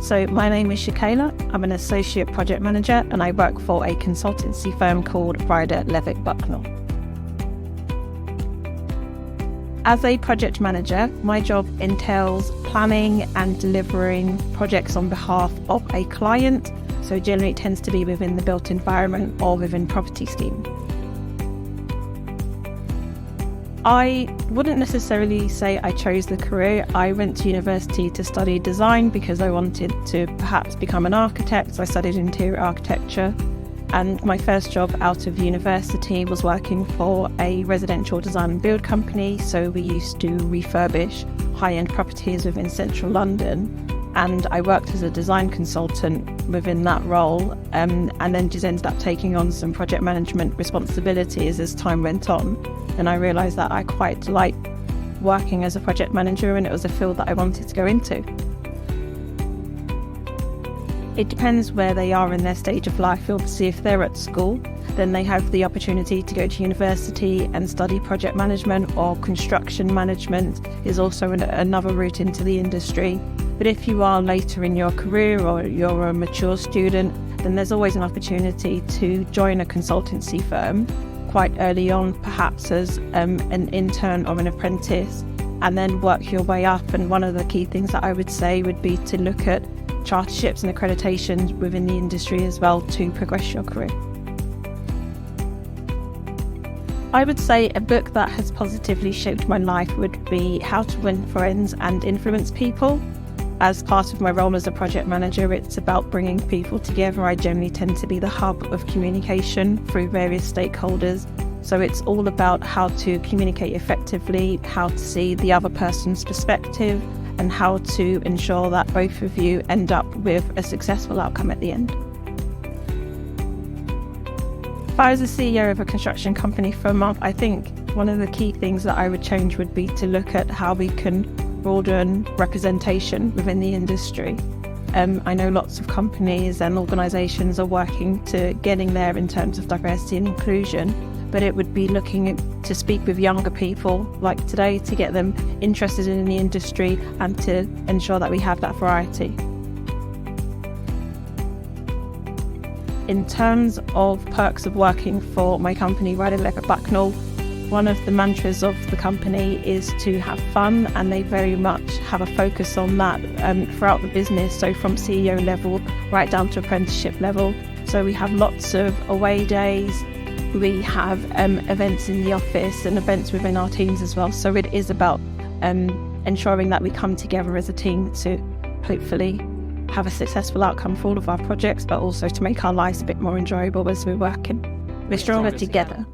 So my name is Chekaila. I'm an associate project manager and I work for a consultancy firm called Rider Levett Bucknall. As a project manager, my job entails planning and delivering projects on behalf of a client. So generally it tends to be within the built environment or within property scheme. I wouldn't necessarily say I chose the career. I went to university to study design because I wanted to perhaps become an architect. So I studied interior architecture, and my first job out of university was working for a residential design and build company. So we used to refurbish high-end properties within central London, and I worked as a design consultant within that role, and then just ended up taking on some project management responsibilities as time went on. And I realised that I quite liked working as a project manager, and it was a field that I wanted to go into. It depends where they are in their stage of life. Obviously, if they're at school, then they have the opportunity to go to university and study project management, or construction management is also another route into the industry. But if you are later in your career or you're a mature student, then there's always an opportunity to join a consultancy firm quite early on, perhaps as an intern or an apprentice, and then work your way up. And one of the key things that I would say would be to look at charterships and accreditations within the industry as well to progress your career. I would say a book that has positively shaped my life would be How to Win Friends and Influence People. As part of my role as a project manager, it's about bringing people together. I generally tend to be the hub of communication through various stakeholders. So it's all about how to communicate effectively, how to see the other person's perspective, and how to ensure that both of you end up with a successful outcome at the end. If I was a CEO of a construction company for a month, I think one of the key things that I would change would be to look at how we can broaden representation within the industry. I know lots of companies and organisations are working to getting there in terms of diversity and inclusion, but it would be looking to speak with younger people like today to get them interested in the industry and to ensure that we have that variety. In terms of perks of working for my company, Rider Levett Bucknall, one of the mantras of the company is to have fun, and they very much have a focus on that throughout the business, so from CEO level right down to apprenticeship level. So we have lots of away days, we have events in the office and events within our teams as well. So it is about ensuring that we come together as a team to hopefully have a successful outcome for all of our projects, but also to make our lives a bit more enjoyable as we're working. We're stronger together.